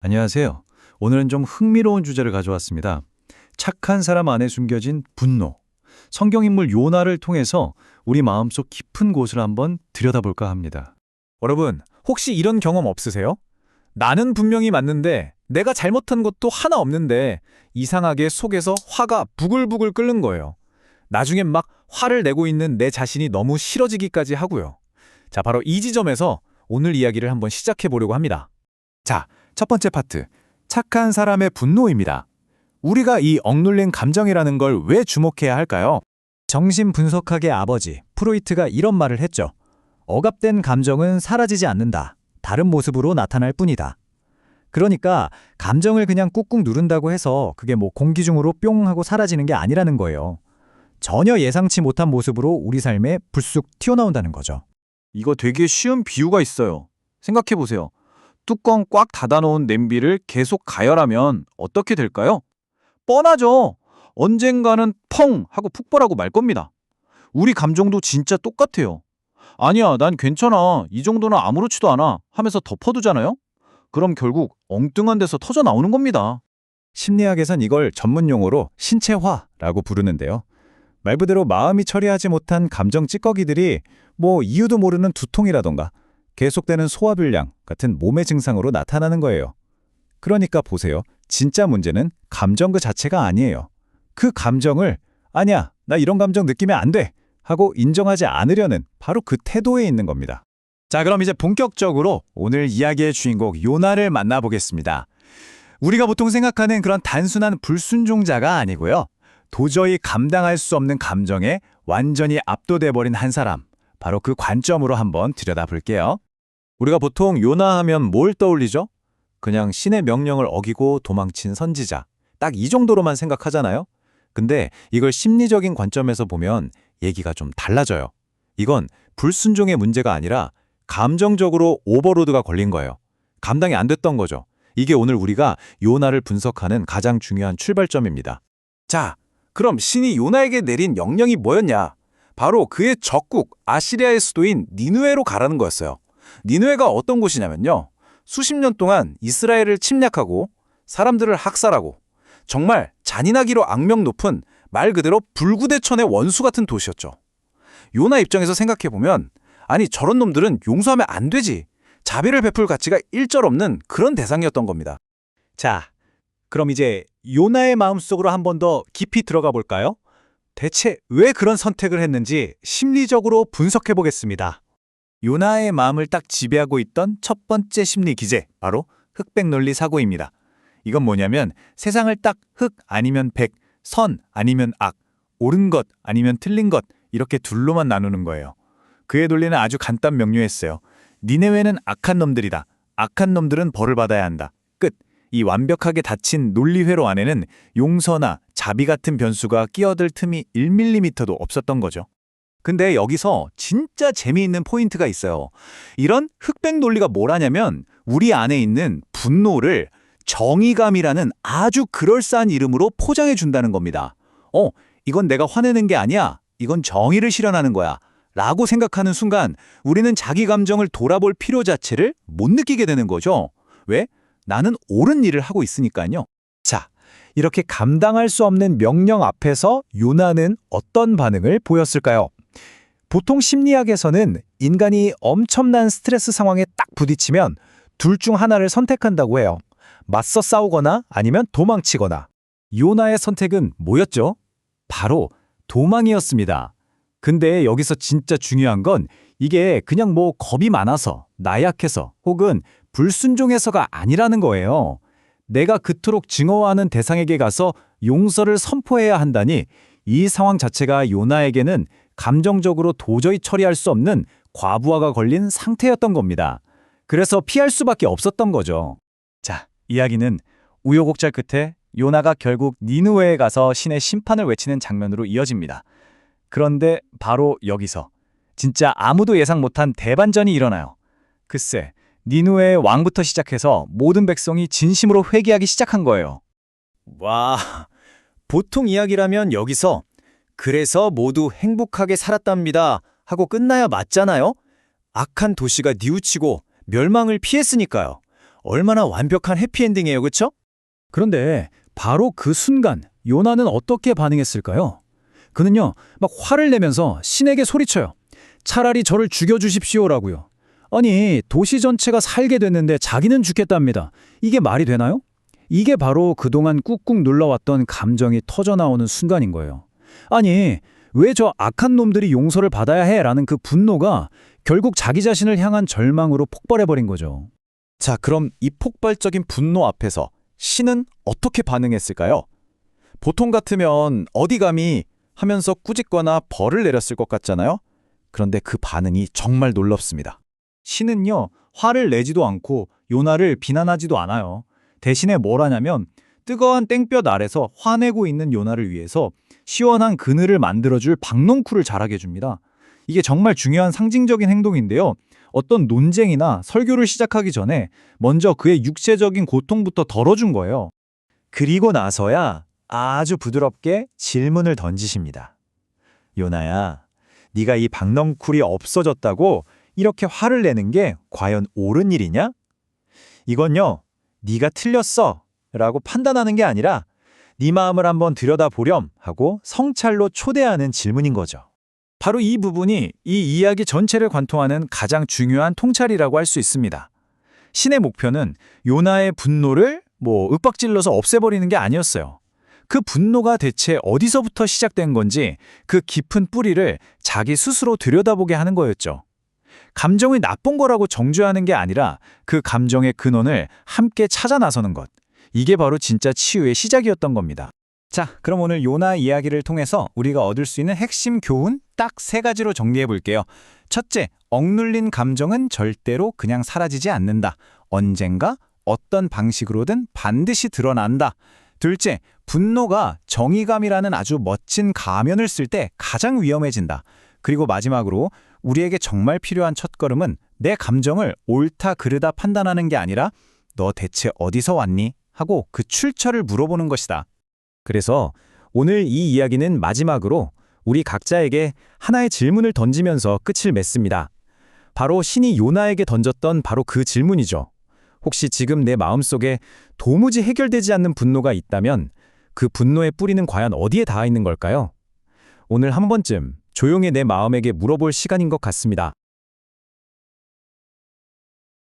안녕하세요. 오늘은 좀 흥미로운 주제를 가져왔습니다. 착한 사람 안에 숨겨진 분노. 성경 인물 요나를 통해서 우리 마음속 깊은 곳을 한번 들여다볼까 합니다. 여러분, 혹시 이런 경험 없으세요? 나는 분명히 맞는데 내가 잘못한 것도 하나 없는데 이상하게 속에서 화가 부글부글 끓는 거예요. 나중엔 막 화를 내고 있는 내 자신이 너무 싫어지기까지 하고요. 자, 바로 이 지점에서 오늘 이야기를 한번 시작해 보려고 합니다. 자, 첫 번째 파트. 착한 사람의 분노입니다. 우리가 이 억눌린 감정이라는 걸 왜 주목해야 할까요? 정신분석학의 아버지 프로이트가 이런 말을 했죠. 억압된 감정은 사라지지 않는다. 다른 모습으로 나타날 뿐이다. 그러니까 감정을 그냥 꾹꾹 누른다고 해서 그게 뭐 공기 중으로 뿅 하고 사라지는 게 아니라는 거예요. 전혀 예상치 못한 모습으로 우리 삶에 불쑥 튀어나온다는 거죠. 이거 되게 쉬운 비유가 있어요. 생각해보세요. 뚜껑 꽉 닫아놓은 냄비를 계속 가열하면 어떻게 될까요? 뻔하죠. 언젠가는 펑 하고 폭발하고 말 겁니다. 우리 감정도 진짜 똑같아요. 아니야, 난 괜찮아. 이 정도는 아무렇지도 않아 하면서 덮어두잖아요. 그럼 결국 엉뚱한 데서 터져 나오는 겁니다. 심리학에선 이걸 전문용어로 신체화라고 부르는데요. 말 그대로 마음이 처리하지 못한 감정 찌꺼기들이 뭐 이유도 모르는 두통이라던가 계속되는 소화불량 같은 몸의 증상으로 나타나는 거예요. 그러니까 보세요. 진짜 문제는 감정 그 자체가 아니에요. 그 감정을 아니야, 나 이런 감정 느끼면 안 돼 하고 인정하지 않으려는 바로 그 태도에 있는 겁니다. 자, 그럼 이제 본격적으로 오늘 이야기의 주인공 요나를 만나보겠습니다. 우리가 보통 생각하는 그런 단순한 불순종자가 아니고요. 도저히 감당할 수 없는 감정에 완전히 압도돼버린 한 사람. 바로 그 관점으로 한번 들여다볼게요. 우리가 보통 요나 하면 뭘 떠올리죠? 그냥 신의 명령을 어기고 도망친 선지자. 딱 이 정도로만 생각하잖아요. 근데 이걸 심리적인 관점에서 보면 얘기가 좀 달라져요. 이건 불순종의 문제가 아니라 감정적으로 오버로드가 걸린 거예요. 감당이 안 됐던 거죠. 이게 오늘 우리가 요나를 분석하는 가장 중요한 출발점입니다. 자, 그럼 신이 요나에게 내린 명령이 뭐였냐? 바로 그의 적국 아시리아의 수도인 니느웨로 가라는 거였어요. 니느웨가 어떤 곳이냐면요. 수십 년 동안 이스라엘을 침략하고 사람들을 학살하고 정말 잔인하기로 악명 높은 말 그대로 불구대천의 원수 같은 도시였죠. 요나 입장에서 생각해보면 아니 저런 놈들은 용서하면 안 되지. 자비를 베풀 가치가 일절 없는 그런 대상이었던 겁니다. 자, 그럼 이제 요나의 마음속으로 한 번 더 깊이 들어가 볼까요? 대체 왜 그런 선택을 했는지 심리적으로 분석해 보겠습니다. 요나의 마음을 딱 지배하고 있던 첫 번째 심리 기제, 바로 흑백 논리 사고입니다. 이건 뭐냐면 세상을 딱 흑 아니면 백, 선 아니면 악, 옳은 것 아니면 틀린 것 이렇게 둘로만 나누는 거예요. 그의 논리는 아주 간단 명료했어요. 니네웨는 악한 놈들이다. 악한 놈들은 벌을 받아야 한다. 끝. 이 완벽하게 닫힌 논리회로 안에는 용서나 자비 같은 변수가 끼어들 틈이 1mm도 없었던 거죠. 근데 여기서 진짜 재미있는 포인트가 있어요. 이런 흑백 논리가 뭘 하냐면 우리 안에 있는 분노를 정의감이라는 아주 그럴싸한 이름으로 포장해 준다는 겁니다. 이건 내가 화내는 게 아니야. 이건 정의를 실현하는 거야. 라고 생각하는 순간 우리는 자기 감정을 돌아볼 필요 자체를 못 느끼게 되는 거죠. 왜? 나는 옳은 일을 하고 있으니까요. 자, 이렇게 감당할 수 없는 명령 앞에서 요나는 어떤 반응을 보였을까요? 보통 심리학에서는 인간이 엄청난 스트레스 상황에 딱 부딪히면 둘 중 하나를 선택한다고 해요. 맞서 싸우거나 아니면 도망치거나. 요나의 선택은 뭐였죠? 바로 도망이었습니다. 근데 여기서 진짜 중요한 건 이게 그냥 뭐 겁이 많아서, 나약해서 혹은 불순종해서가 아니라는 거예요. 내가 그토록 증오하는 대상에게 가서 용서를 선포해야 한다니 이 상황 자체가 요나에게는 감정적으로 도저히 처리할 수 없는 과부하가 걸린 상태였던 겁니다. 그래서 피할 수밖에 없었던 거죠. 자, 이야기는 우여곡절 끝에 요나가 결국 니느웨에 가서 신의 심판을 외치는 장면으로 이어집니다. 그런데 바로 여기서 진짜 아무도 예상 못한 대반전이 일어나요. 글쎄, 니느웨의 왕부터 시작해서 모든 백성이 진심으로 회개하기 시작한 거예요. 와, 보통 이야기라면 여기서 그래서 모두 행복하게 살았답니다 하고 끝나야 맞잖아요? 악한 도시가 뉘우치고 멸망을 피했으니까요. 얼마나 완벽한 해피엔딩이에요, 그렇죠? 그런데 바로 그 순간 요나는 어떻게 반응했을까요? 그는요, 막 화를 내면서 신에게 소리쳐요. 차라리 저를 죽여주십시오라고요. 아니, 도시 전체가 살게 됐는데 자기는 죽겠답니다. 이게 말이 되나요? 이게 바로 그동안 꾹꾹 눌러왔던 감정이 터져나오는 순간인 거예요. 아니, 왜 저 악한 놈들이 용서를 받아야 해? 라는 그 분노가 결국 자기 자신을 향한 절망으로 폭발해버린 거죠. 자, 그럼 이 폭발적인 분노 앞에서 신은 어떻게 반응했을까요? 보통 같으면 어디 감히 하면서 꾸짖거나 벌을 내렸을 것 같잖아요? 그런데 그 반응이 정말 놀랍습니다. 신은요, 화를 내지도 않고 요나를 비난하지도 않아요. 대신에 뭘 하냐면 뜨거운 땡볕 아래서 화내고 있는 요나를 위해서 시원한 그늘을 만들어줄 박농쿨을 자라게 해줍니다. 이게 정말 중요한 상징적인 행동인데요. 어떤 논쟁이나 설교를 시작하기 전에 먼저 그의 육체적인 고통부터 덜어준 거예요. 그리고 나서야 아주 부드럽게 질문을 던지십니다. 요나야, 네가 이 박넝쿨이 없어졌다고 이렇게 화를 내는 게 과연 옳은 일이냐? 이건요, 네가 틀렸어 라고 판단하는 게 아니라 네 마음을 한번 들여다보렴 하고 성찰로 초대하는 질문인 거죠. 바로 이 부분이 이 이야기 전체를 관통하는 가장 중요한 통찰이라고 할 수 있습니다. 신의 목표는 요나의 분노를 윽박질러서 없애버리는 게 아니었어요. 그 분노가 대체 어디서부터 시작된 건지 그 깊은 뿌리를 자기 스스로 들여다보게 하는 거였죠. 감정이 나쁜 거라고 정죄하는 게 아니라 그 감정의 근원을 함께 찾아 나서는 것. 이게 바로 진짜 치유의 시작이었던 겁니다. 자, 그럼 오늘 요나 이야기를 통해서 우리가 얻을 수 있는 핵심 교훈 딱 3가지로 정리해 볼게요. 첫째, 억눌린 감정은 절대로 그냥 사라지지 않는다. 언젠가 어떤 방식으로든 반드시 드러난다. 둘째, 분노가 정의감이라는 아주 멋진 가면을 쓸 때 가장 위험해진다. 그리고 마지막으로 우리에게 정말 필요한 첫걸음은 내 감정을 옳다 그르다 판단하는 게 아니라 너 대체 어디서 왔니? 하고 그 출처를 물어보는 것이다. 그래서 오늘 이 이야기는 마지막으로 우리 각자에게 하나의 질문을 던지면서 끝을 맺습니다. 바로 신이 요나에게 던졌던 바로 그 질문이죠. 혹시 지금 내 마음속에 도무지 해결되지 않는 분노가 있다면 그 분노의 뿌리는 과연 어디에 닿아 있는 걸까요? 오늘 한 번쯤 조용히 내 마음에게 물어볼 시간인 것 같습니다.